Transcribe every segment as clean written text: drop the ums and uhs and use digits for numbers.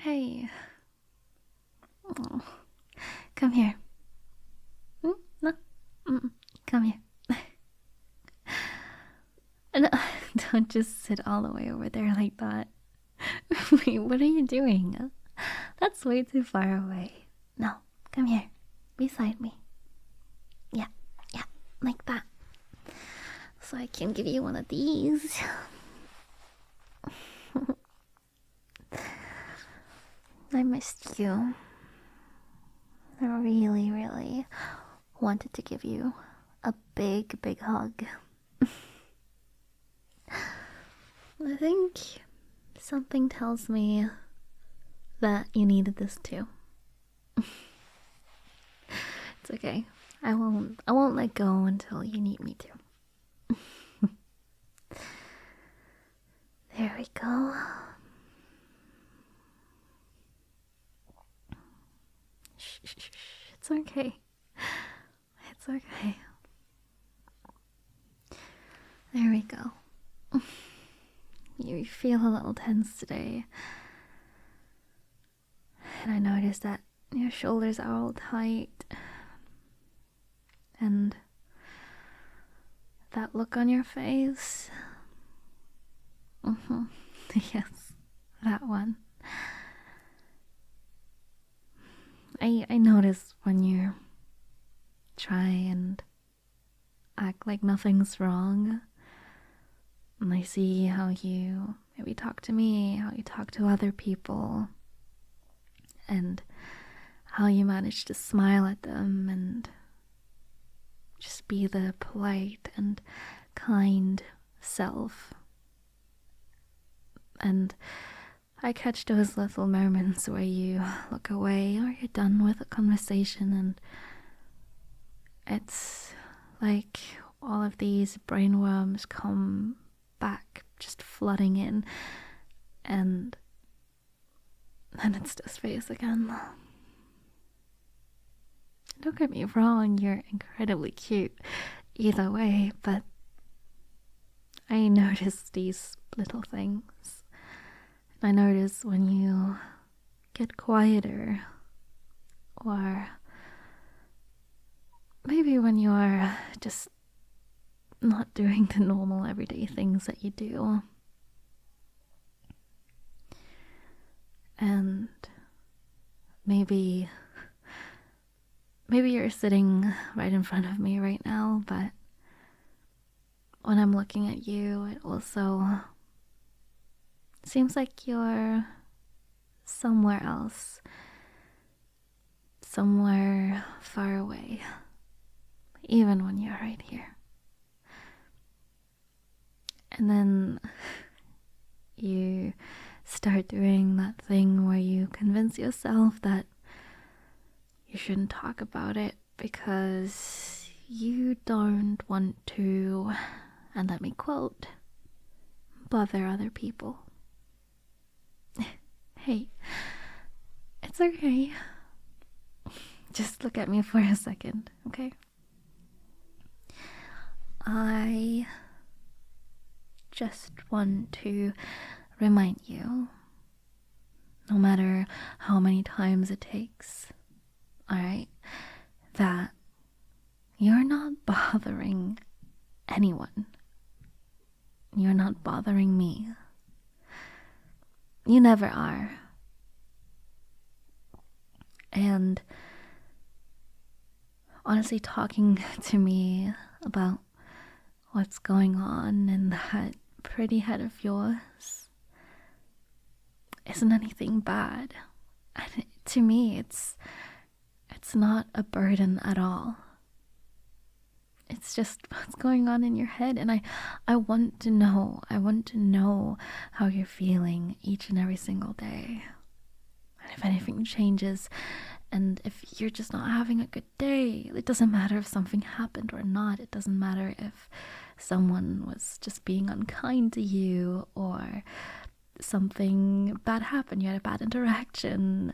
okay. Oh, come here. No, come here. No, don't just sit all the way over there like that. Wait, what are you doing? That's way too far away. No, come here. Beside me. Yeah, like that. So I can give you one of these. I missed you. I really, really wanted to give you a big, big hug. I think something tells me that you needed this too. It's okay. I won't let go until you need me to. There we go. Shh. It's okay. It's okay. There we go. You feel a little tense today. And I noticed that your shoulders are all tight. And that look on your face. Yes, that one. I notice when you try and act like nothing's wrong. And I see how you maybe talk to me, how you talk to other people, and how you manage to smile at them and just be the polite and kind self. And I catch those little moments where you look away or you're done with a conversation, and it's like all of these brainworms come back, just flooding in, and then it's just face again. Don't get me wrong, you're incredibly cute either way, but I notice these little things. I notice when you get quieter, or maybe when you are just not doing the normal everyday things that you do. And maybe you're sitting right in front of me right now, but when I'm looking at you, it also seems like you're somewhere else, somewhere far away, even when you're right here. And then you start doing that thing where you convince yourself that you shouldn't talk about it because you don't want to, and let me quote, bother other people. Hey, it's okay. Just look at me for a second, okay? I just want to remind you, no matter how many times it takes, alright, that you're not bothering anyone. You're not bothering me. You never are. And honestly, talking to me about what's going on in that pretty head of yours isn't anything bad. And to me, it's not a burden at all. It's just what's going on in your head, and I want to know. I want to know how you're feeling each and every single day. And if anything changes, and if you're just not having a good day, it doesn't matter if something happened or not. It doesn't matter if someone was just being unkind to you or something bad happened, you had a bad interaction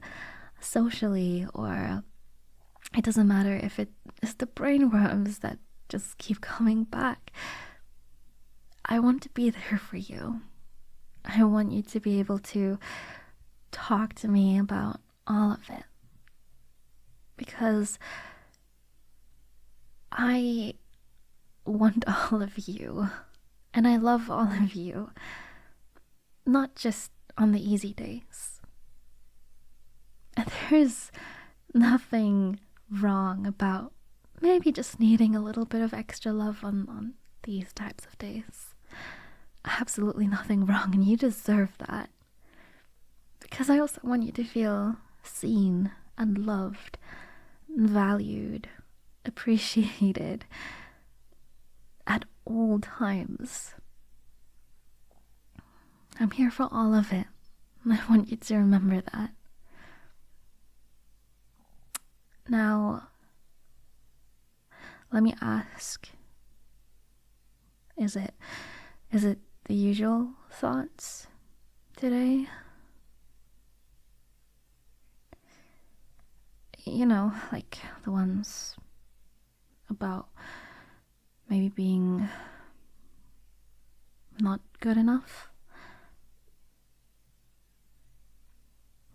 socially, or it doesn't matter if it is the brainworms that just keep coming back. I want to be there for you. I want you to be able to talk to me about all of it. Because I want all of you. And I love all of you. Not just on the easy days. And there's nothing wrong about maybe just needing a little bit of extra love on these types of days. Absolutely nothing wrong, and you deserve that. Because I also want you to feel seen and loved, and valued, appreciated at all times. I'm here for all of it, and I want you to remember that. Now, let me ask, is it the usual thoughts today? You know, like the ones about maybe being not good enough?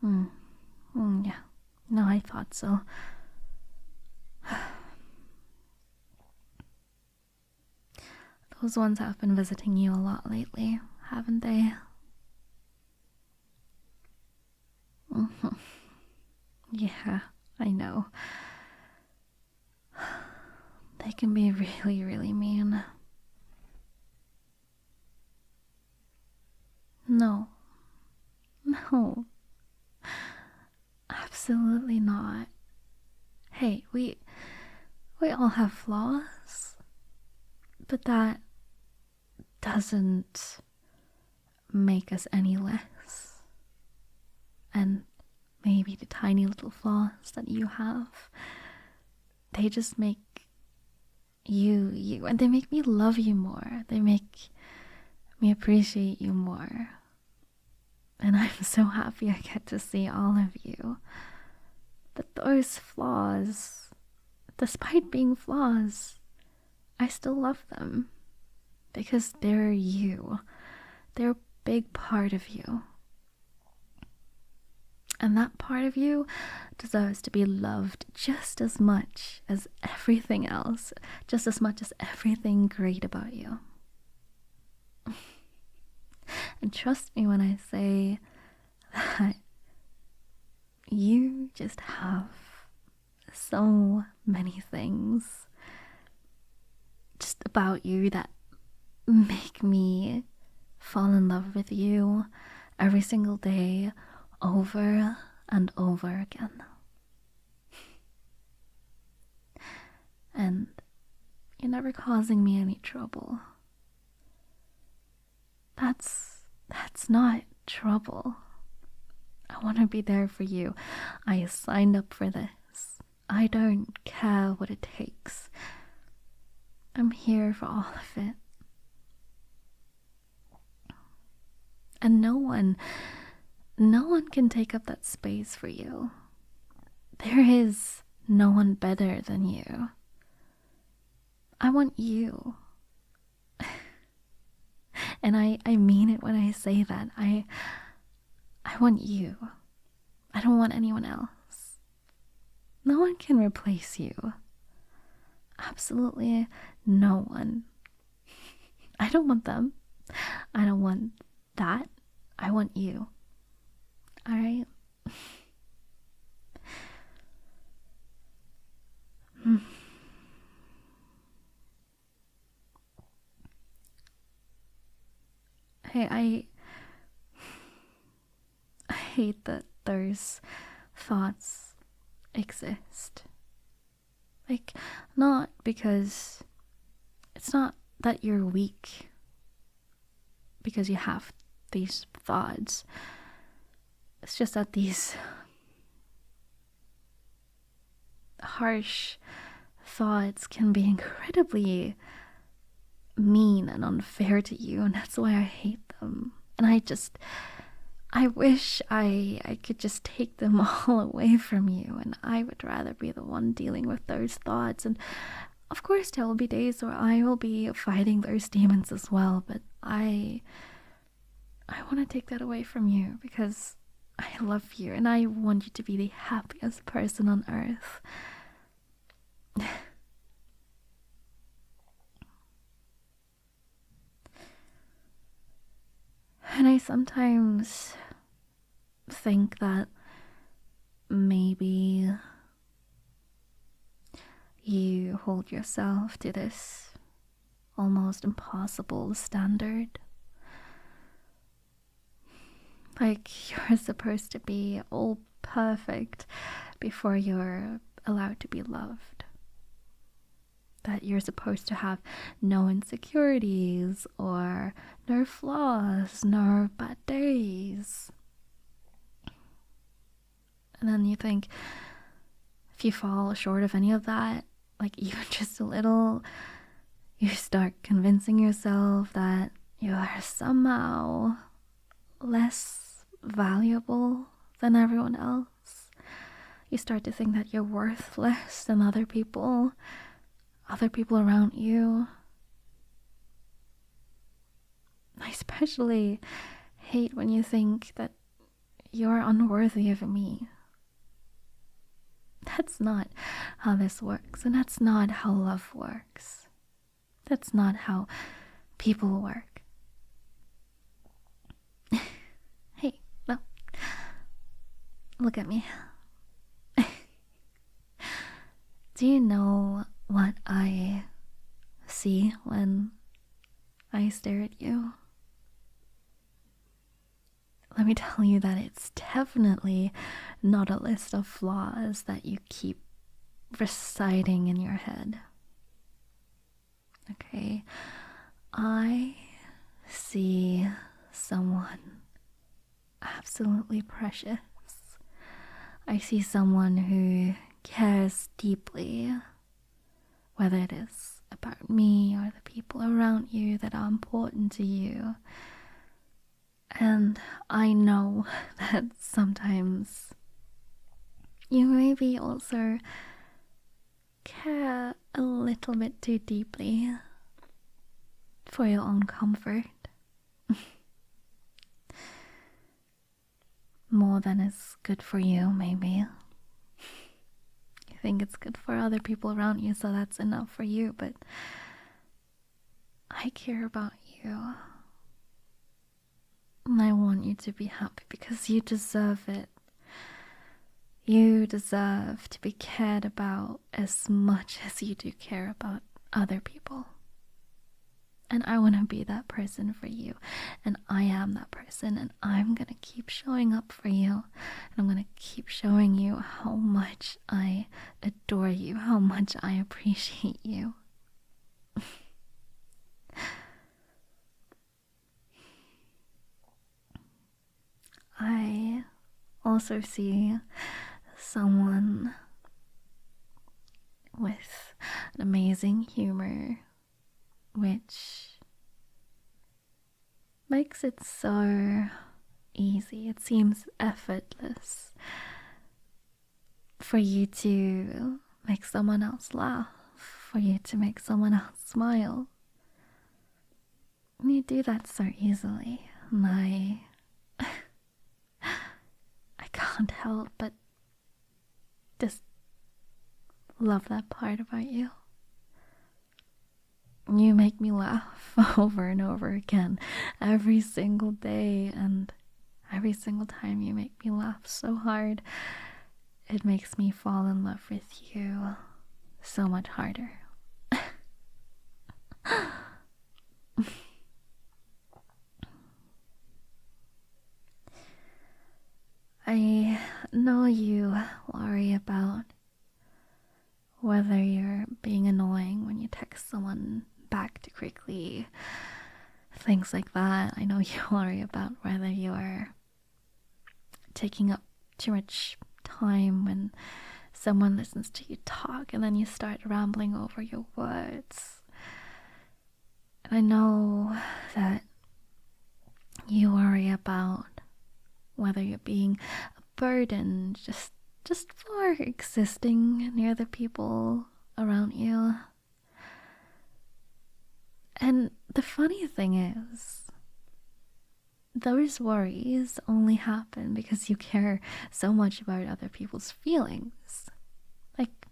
Yeah. No, I thought so. Those ones have been visiting you a lot lately, haven't they? Yeah, I know. They can be really, really mean. No. No. Absolutely not. Hey, we all have flaws, but that doesn't make us any less. And maybe the tiny little flaws that you have, they just make you, and they make me love you more. They make me appreciate you more. And I'm so happy I get to see all of you. But those flaws, despite being flaws, I still love them. Because they're you. They're a big part of you. And that part of you deserves to be loved just as much as everything else. Just as much as everything great about you. And trust me when I say that you just have so many things just about you that make me fall in love with you every single day, over and over again. And you're never causing me any trouble. That's not trouble. I want to be there for you. I signed up for this. I don't care what it takes. I'm here for all of it. And no one can take up that space for you. There is no one better than you. I want you. And I mean it when I say that. I want you. I don't want anyone else. No one can replace you. Absolutely no one. I don't want them. I don't want that. I want you. Alright? Hey, I hate that those thoughts exist. Like, not because it's not that you're weak because you have these thoughts. It's just that these harsh thoughts can be incredibly mean and unfair to you, and that's why I hate them. And I wish I could just take them all away from you, and I would rather be the one dealing with those thoughts. And of course there will be days where I will be fighting those demons as well, but I want to take that away from you because I love you and I want you to be the happiest person on earth. And I sometimes think that maybe you hold yourself to this almost impossible standard. Like you're supposed to be all perfect before you're allowed to be loved. That you're supposed to have no insecurities or no flaws, no bad days. And then you think if you fall short of any of that, like even just a little, you start convincing yourself that you are somehow less valuable than everyone else. You start to think that you're worth less than other people around you. I especially hate when you think that you're unworthy of me. That's not how this works, and that's not how love works. That's not how people work. Hey, no. Look at me. Do you know what I see when I stare at you? Let me tell you that it's definitely not a list of flaws that you keep reciting in your head. Okay, I see someone absolutely precious. I see someone who cares deeply, whether it is about me or the people around you that are important to you. And I know that sometimes you maybe also care a little bit too deeply for your own comfort. More than is good for you, maybe. You think it's good for other people around you, so that's enough for you, but I care about you. And I want you to be happy because you deserve it. You deserve to be cared about as much as you do care about other people. And I want to be that person for you. And I am that person. And I'm going to keep showing up for you. And I'm going to keep showing you how much I adore you, how much I appreciate you. I also see someone with an amazing humor, which makes it so easy. It seems effortless for you to make someone else laugh, for you to make someone else smile. And you do that so easily. And I can't help but just love that part about you. You make me laugh over and over again every single day, and every single time you make me laugh so hard, it makes me fall in love with you so much harder. I know you worry about whether you're being annoying when you text someone back too quickly, things like that. I know you worry about whether you're taking up too much time when someone listens to you talk and then you start rambling over your words. And I know that you worry about whether you're being a burden just for existing near the people around you. And the funny thing is, those worries only happen because you care so much about other people's feelings. Like,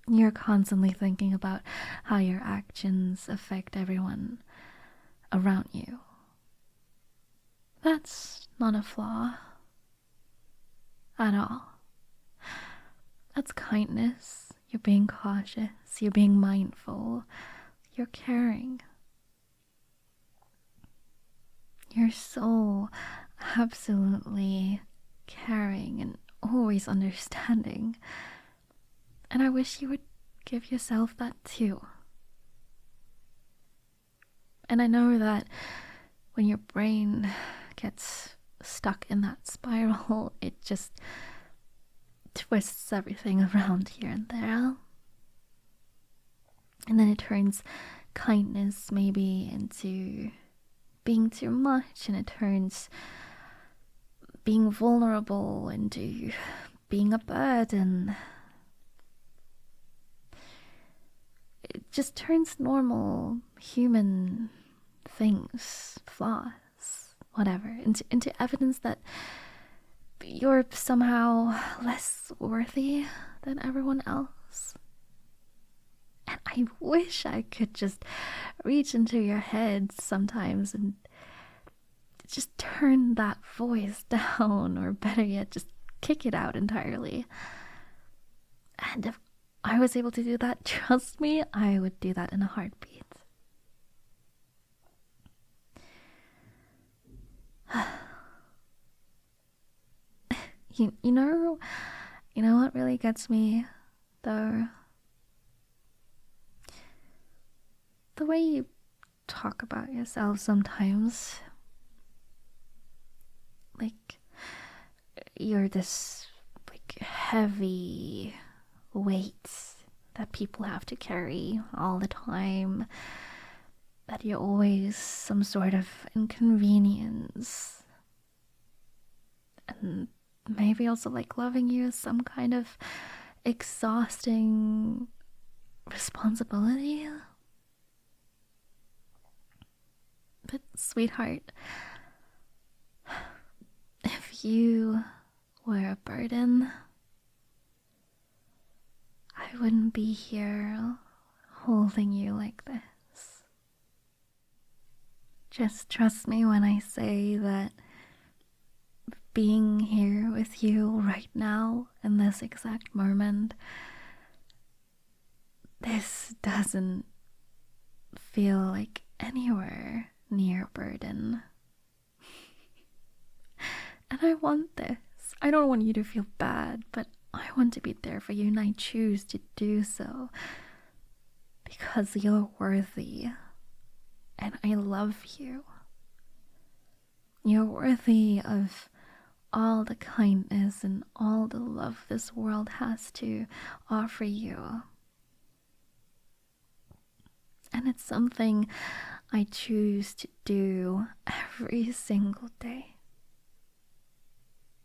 you're constantly thinking about how your actions affect everyone around you. That's not a flaw at all. That's kindness. You're being cautious, you're being mindful, you're caring. You're so absolutely caring and always understanding. And I wish you would give yourself that too. And I know that when your brain gets stuck in that spiral, it just twists everything around here and there. And then it turns kindness maybe into being too much, and it turns being vulnerable into being a burden. It just turns normal human things, flaws, whatever, into evidence that you're somehow less worthy than everyone else. And I wish I could just reach into your head sometimes and just turn that voice down, or better yet, just kick it out entirely. And if I was able to do that, trust me, I would do that in a heartbeat. You know what really gets me, though? The way you talk about yourself sometimes. Like, you're this, like, heavy weight that people have to carry all the time. That you're always some sort of inconvenience. And maybe also, like, loving you is some kind of exhausting responsibility. But, sweetheart, if you were a burden, I wouldn't be here holding you like this. Just trust me when I say that being here with you right now in this exact moment, this doesn't feel like anywhere near a burden. And I want this. I don't want you to feel bad, but I want to be there for you, and I choose to do so because you're worthy, and I love you. You're worthy of all the kindness and all the love this world has to offer you. And it's something I choose to do every single day.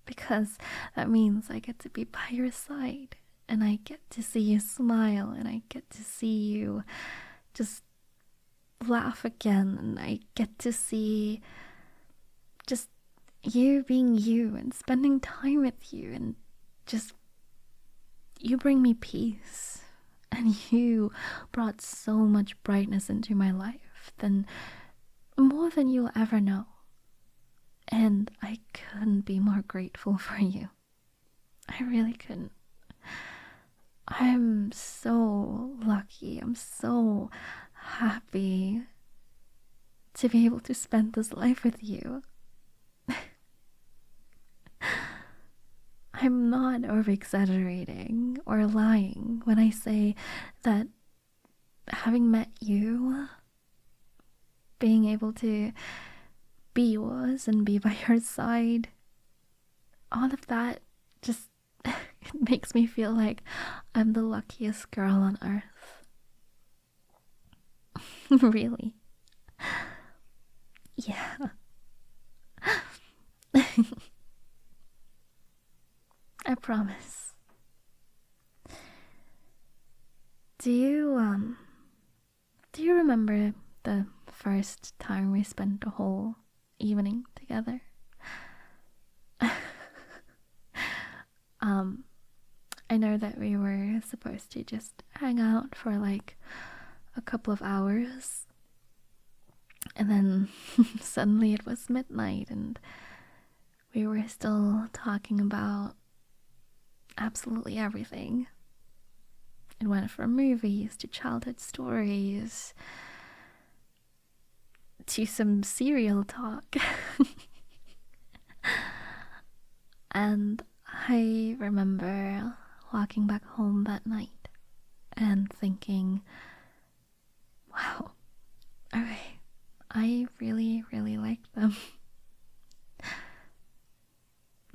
Because that means I get to be by your side, and I get to see you smile, and I get to see you just laugh again, and I get to see just you being you and spending time with you, and just you bring me peace, and you brought so much brightness into my life, more than you'll ever know. And I couldn't be more grateful for you. I really couldn't. I'm so lucky. I'm so happy to be able to spend this life with you. I'm not over-exaggerating or lying when I say that having met you, being able to be yours and be by your side, all of that just it makes me feel like I'm the luckiest girl on earth. Really. Yeah. I promise. Do you remember the first time we spent the whole evening together? together. I know that we were supposed to just hang out for like a couple of hours, and then suddenly it was midnight and we were still talking about absolutely everything. It went from movies to childhood stories to some serial talk. And I remember walking back home that night and thinking, wow, okay, I really, really like them.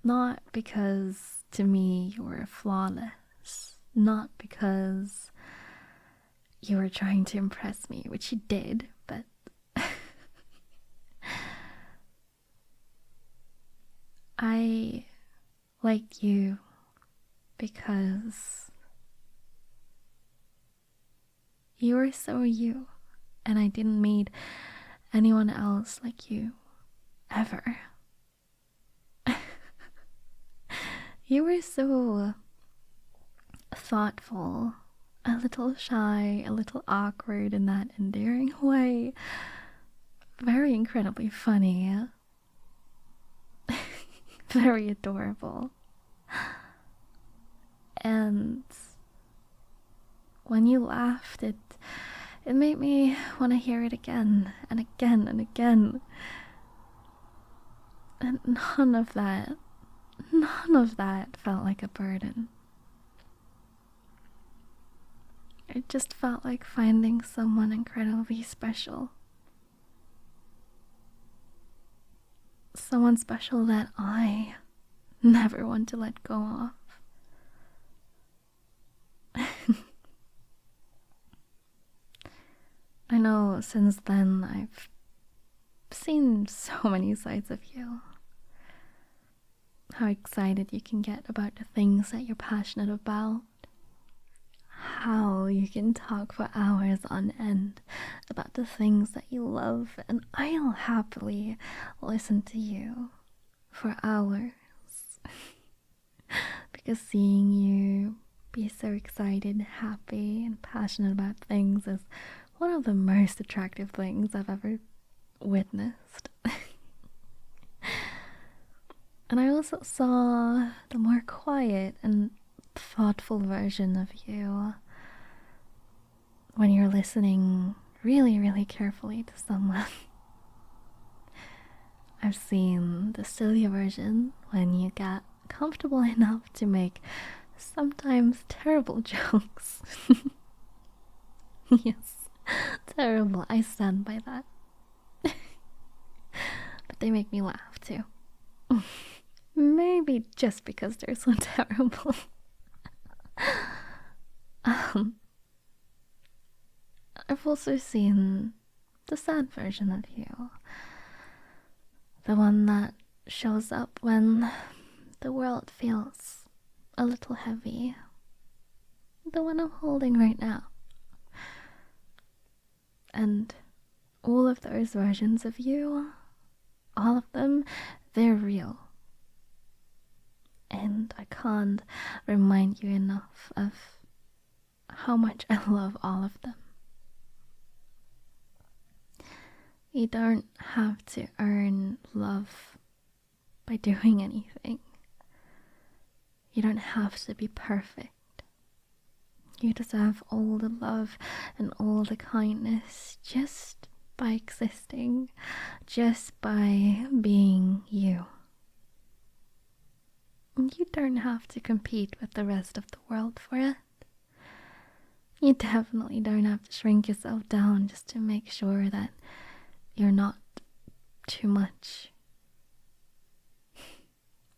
Not because to me you were flawless, not because you were trying to impress me, which you did, but I like you because you were so you, and I didn't meet anyone else like you ever. You were so thoughtful, a little shy, a little awkward in that endearing way, very incredibly funny, very adorable. And when you laughed, it made me want to hear it again and again and again. And none of that felt like a burden. It just felt like finding someone incredibly special. Someone special that I never want to let go of. I know since then I've seen so many sides of you. How excited you can get about the things that you're passionate about. How you can talk for hours on end about the things that you love, and I'll happily listen to you for hours. Because seeing you be so excited, happy, and passionate about things is one of the most attractive things I've ever witnessed. And I also saw the more quiet and thoughtful version of you when you're listening really, really carefully to someone. I've seen the silly version when you get comfortable enough to make sometimes terrible jokes. Yes, terrible. I stand by that. But they make me laugh too. Maybe just because they're so terrible. I've also seen the sad version of you. The one that shows up when the world feels a little heavy. The one I'm holding right now. And all of those versions of you, all of them, they're real. And I can't remind you enough of how much I love all of them. You don't have to earn love by doing anything. You don't have to be perfect. You deserve all the love and all the kindness just by existing, just by being you. You don't have to compete with the rest of the world for it. You definitely don't have to shrink yourself down just to make sure that you're not too much.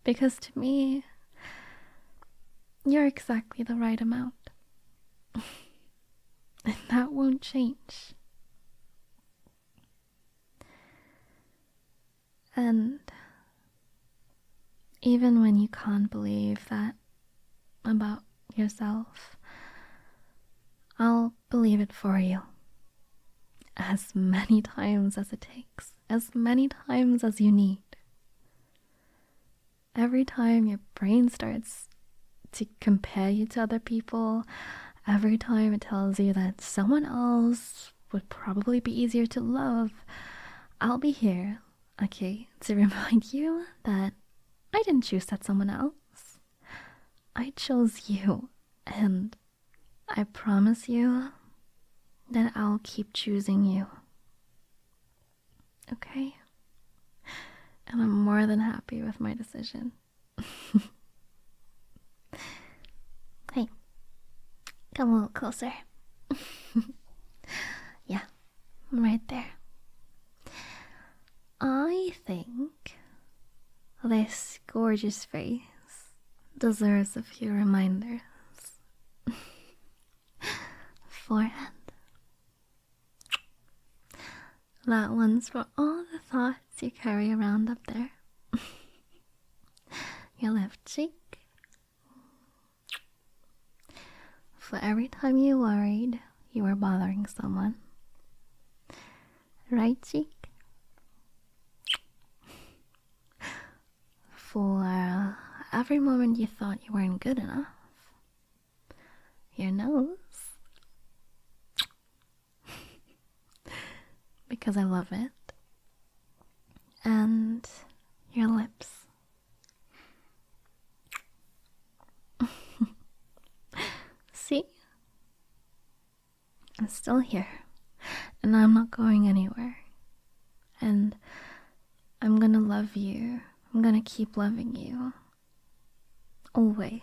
Because to me, you're exactly the right amount. And that won't change. And even when you can't believe that about yourself, I'll believe it for you. As many times as it takes, as many times as you need. every time your brain starts to compare you to other people, every time it tells you that someone else would probably be easier to love, I'll be here, okay, to remind you that I didn't choose that someone else. I chose you, and I promise you that I'll keep choosing you. Okay? And I'm more than happy with my decision. Hey, come a little closer. Yeah, I'm right there. I think this gorgeous face deserves a few reminders. Forehead. That one's for all the thoughts you carry around up there. Your left cheek. For every time you worried you were bothering someone. Right cheek. For every moment you thought you weren't good enough. Your nose. Because I love it. And your lips. See? I'm still here. And I'm not going anywhere. And I'm gonna love you. I'm gonna keep loving you. Always.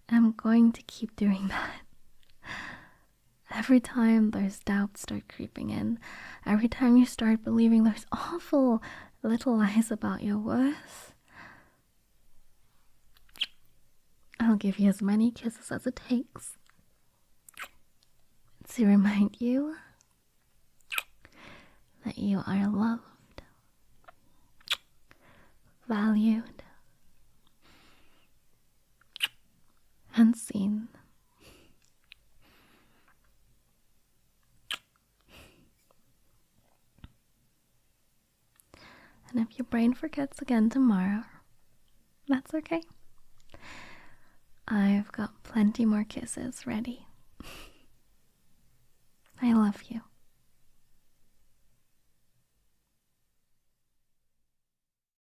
I'm going to keep doing that. Every time those doubts start creeping in, every time you start believing those awful little lies about your worth, I'll give you as many kisses as it takes to remind you that you are loved, valued, and seen. And if your brain forgets again tomorrow, that's okay. I've got plenty more kisses ready. I love you.